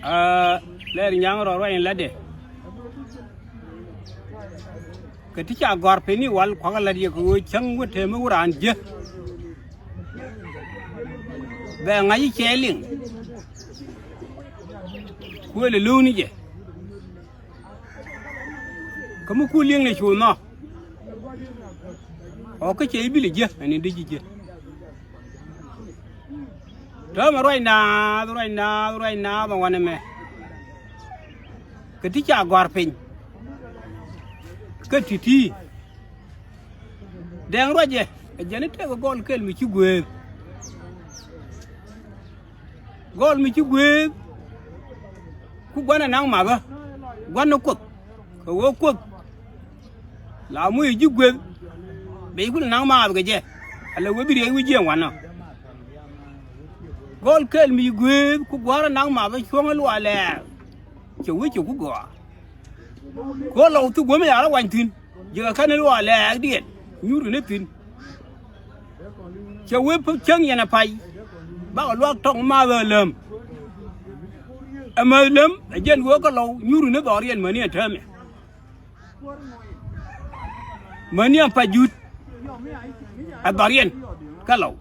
le nyang ro ro la de ke ti cha gor pe ni wal kwa la di ko chang wo te mu ran je be ngai che ling ko le lu ni je ko mu ku ling le chu no o ke che bi le je ani de je đó mà rồi na mà quan em cái tí cha gọt pin cái thi đang rồi chứ giờ này theo gol cái mình chịu quê cũng quan là năng mà ba quan nó quật có quật là mới chịu quê bây cũng là năng mà cái gì là quê bị đấy quê gì quan nào gol kel mi gwe ku gwara nang ma ba chonga lu ale chu ku go ko lo tu go me ara wan tin jiga kan lu ale diet nyuru ne tin chewe pu chang yana pai ba lo tong ma ba lem ama lem jen go ko lo nyuru ne do rien mani atame mani pa jut a darien ka lo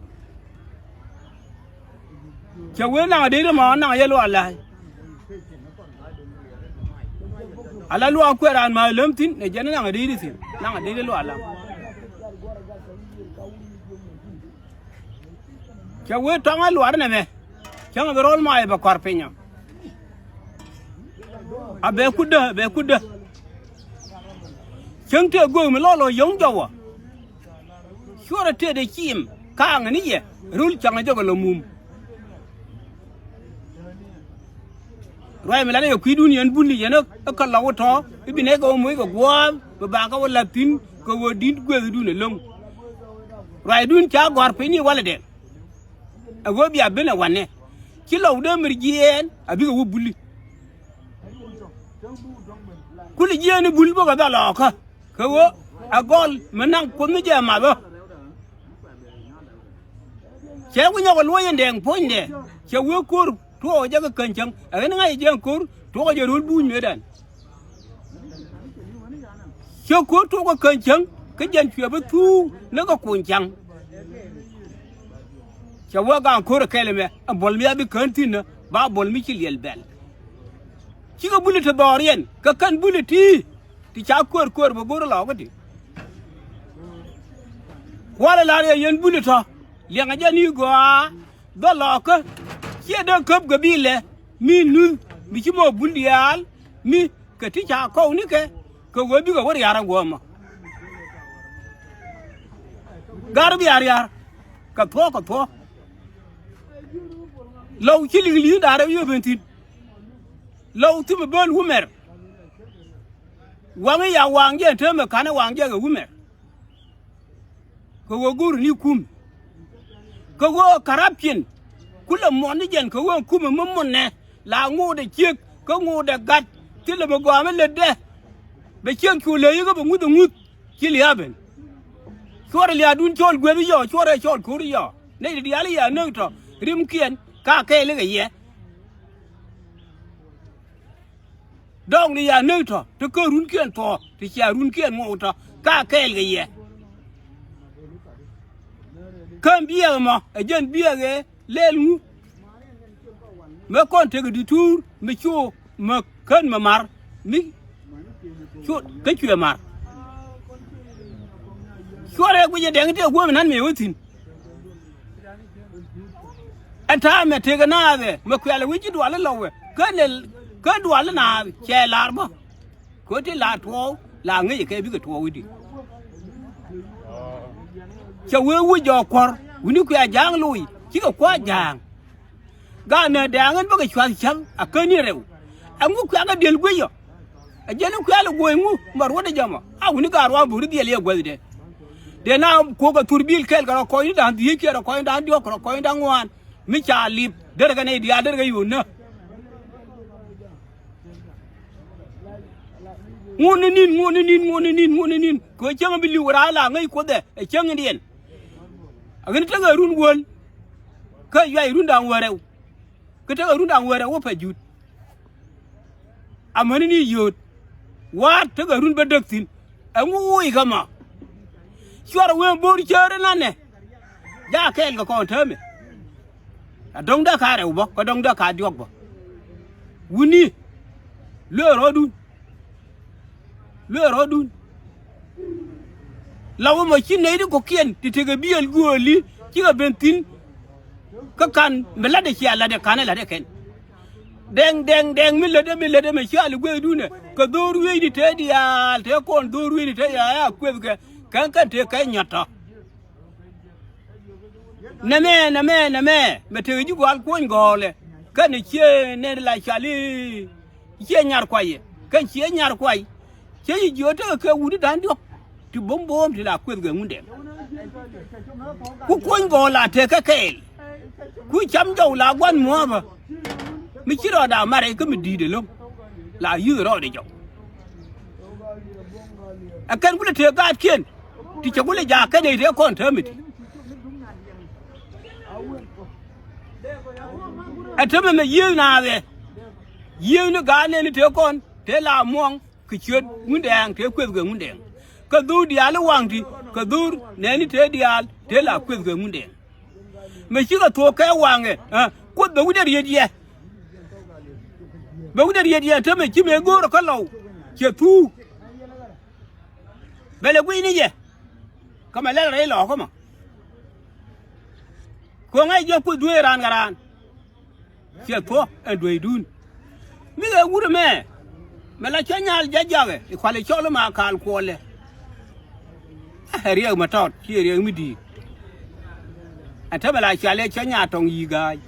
chewe na de ma na ye lo ala lu akwera ma lem tin ne jana na de tin na de lo ala chewe tanga lu arne me changa be rol ma e ba korpenya abe kuda changte go me lo yong jawa sura te de kim ka ngani ye rul changa jogo lo mum rồi mình lấy cái quý đun yên bún đi vậy nó cái lẩu thó cái bên này có mấy cái quá bà có là tin có đít quê đun này lông rồi đun chả gọi phải như vậy là đẹp à vừa bây giờ bên là quan này chỉ lẩu đó mình giết à bây giờ vô bún đi cứ là giết nó bún bao cái đó là cả cái vô à con mình đang cuốn cái gì mà đó chế cái nhau cái lúa yên đèn phơi nè chế vừa cua thua cho cái cơn chăng ở ngay giang cur thua cho run bún nữa đàn cho cur thua cái cơn chăng cái dân chuyện với thu nó có cuốn chăng cho vợ gang cur cái này mẹ bol mi abi cơn tin nữa ba bol mi chỉ liel bel chỉ có bún thì đỏ riêng cái cơn bún thì chả cur mà bố nó cái gì qua là yên bún thôi liền cái gì qua đó là cái chia đơn cấp cái bi lệ mi nu mi chỉ mua bún dial mi cái tí cha câu ní cái gói bi cái gói yar mà gar bi yar cái thua lâu chỉ lý đã đâu bên tin lâu thì bên humer wang ya wang je thế mà cái này wang je cái humer cái gói guru ni kum cái gói corruption kula moni jen ko won kuma momon ne la ngode chiek ko ngode gat tile mo go amel de be chen ku le yugo ngud kili haben chore li adun chol gwe yo chore chol kuri yo ne di ali ya no to rim kien ka ke le ye dong ni ya no to ko run kien to ti cha run kien mo to ka ke le ye kan biya mo e jen biya ge lelu me kon te di tour me chu me kan ma mar mi chu ke chu mar chore ku je deng te go nan me wutin ata me te ga na be me ku ala wi du ala lawe kan du ala na che lar bo ko te la to la ngi ke bi ke to wi di cha we wu jo kor wuni ku ya jang lui chỉ có quá giang, gà này đang ăn bao cái xoài trắng, à cái này rồi, anh muốn quay cái điền quay rồi, anh giờ nó quay là quay ngu, mà rồi đấy giờ mà, à wuni gà rồi bự đi liền quay đấy, để nào có cái turbil cái coi đang đi kia, coi đang đi, coi đang ngoan, mình trả lip, để cái này đi, để cái gì nữa, ngon nín, coi chẳng bị liu ra là ngay có đấy, chẳng điền, anh ấy chẳng ở run quên cái vậy run đàng hoàng đâu, cái đó run đàng hoàng đâu phải jut, amani ni yot wa ta garun badaktin an wuyi gama shwara wen bor chere nane ja kel ga kon tame adong da kare ubo ko dong da ka diok bo wuni le rodun lawo ma chinne di ko kien ti tege biel goli ci ga bentin ka kan melade ci ala de kan la de ken deng mi le de me ci ala gwe dune ko doru wi di te di ya te kon doru wi di te ya kwe kan te kay nyata name me te ji gwal ko ngole kan ci ne la chali ci nyar kwaye kan ci nyar kwaye ci ji ota ka wudi dan dio ti bombom ti la kwet ga ngunde ku koñ go la te ka kel ku cham jaw la gwan mo ba mi ci ro da mare ko mi di de lo la yu ro de jaw akan ku te ga ken ti ci gule ja ka de de kon ta mi atama me yu na be yu no ga ne ni te kon te la mong ki chot ngunde ang te kwet ga ngunde ka du dial wangti ka dur ne ni te dial te la kwet ga ngunde me chi ga to ka wange ko be wuder yediye te me chi me goro ka law che tu bele gwi ni je kama le re lo ko ma ko ngai je ku du ran garan che to e do dun mi ga wure me la chanyal jajage e kwale cholo ma kal ko le riêng mà trọt chia riêng mới đi anh thấy mà lại trả lại cho nhà trồng gì gai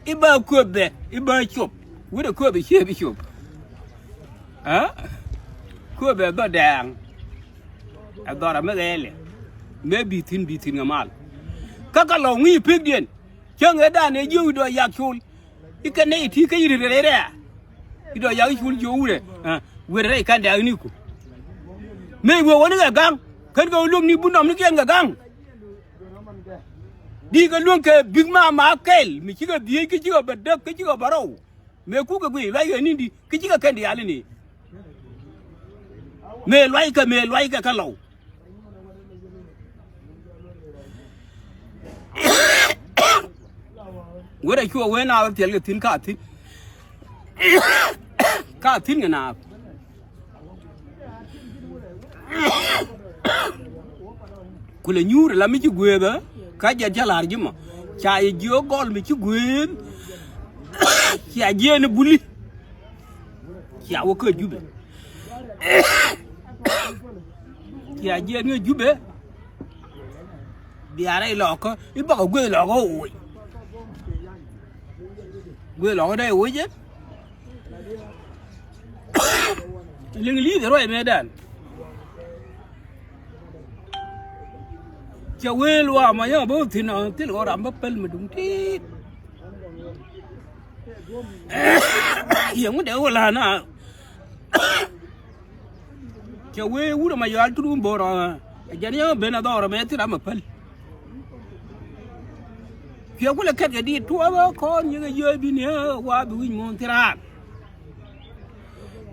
ít bao cướp về ít bao chụp với được cướp bị chia bị chụp cướp về bao đàng anh đó là mấy cái này mấy bị tin ngầm mal các lồng nghi phết điện cho người ta này dư đòi giặc chul cái này thì cái gì đấy đấy cái đòi giặc chul chul đấy với đấy cái đàng này cũng mấy vừa có cái gang kan ga luông ni bunam ni ken ga gang di ga luông ke big ma kel mi ci ga di ki ci ga badak ki ci ga baraw me ku ga gui lai ga ni di ki ci ga kan di ali ni me lwai ka law wora ki we na tel ga tin ka tin ga na kule nyur la mi ci gweba ka ja jalar jima cha e jio gol mi ci gweb cha je ne buli cha wo ko jube cha je ne jube biare lo ko i ba ko gwe lo ko oi gwe lo ko dai oi je ling li de roi medan cha wel wa ma ya bo tin til go ram pel ma dum ti yang de wala na cha we wu ma ya tu bo ra ja ni be na do ra me ti ram pel kia kula kat ga di tu ba ko ni ga ye bi ne wa bi wi mon ti ra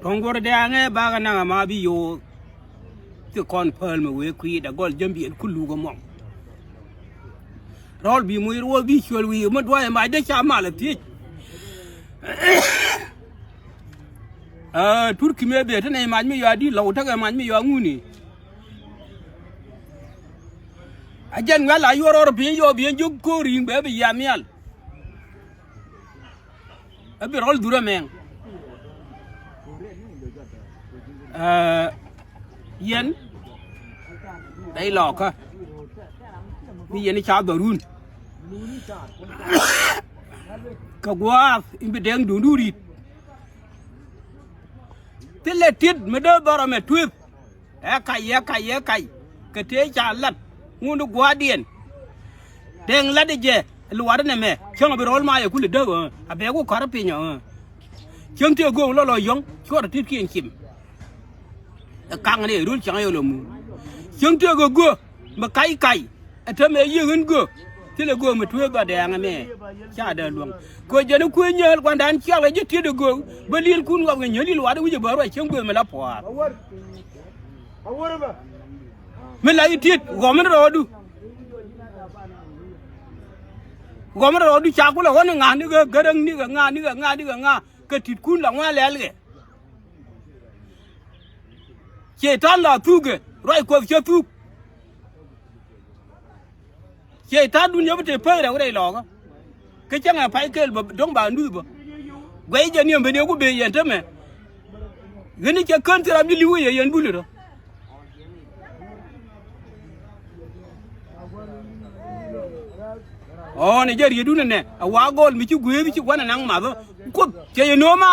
tong go de ange ba ga na ma bi yo ti kon pel ma we ku da gol jambi en kullu go mom rol bi muy ro bi chol wi ma doy ma de cha ma la ti turki me be tane ma mi yo di law ta ga ma mi yo nguni ajen wala yo ro bi yo bi jog ko ring be be yamial abi rol dura men yen dai lo ka mi yen cha darun ka gwa imbe deng dunduri tele tit me do baro me twip ya kai ka te cha lat ngundu gwa dien deng la de je luar ne me chong bi rol ma ya kule de abe ko kar pinyo chong te go lo yong chor tit kien kim kang ne rul chang yo lo mu chong te go ma kai atame yin go ti le go mtu ba de nga me cha da luong ko je ne ku nyel kwa dan cha le je ti de go ba lil kun wa ga nyeli wa de wi ba ro chen go me la po me la itit go me ro du gom ro du cha ku la won nga ni ga garang ni ga nga ni ga nga ka tit kun la nga le le che tan la tu ge roi ko che tu che ta du nya bte pe ra re lo ga ke cha nga pai ke dong ba nu ba gwai je ni mbe ne ku be yen te me gani ke kan tra bi li ye yen bu le do oh ne je ri du ne a wa gol mi ci gwe mi ci wana nang ma ba ku che no ma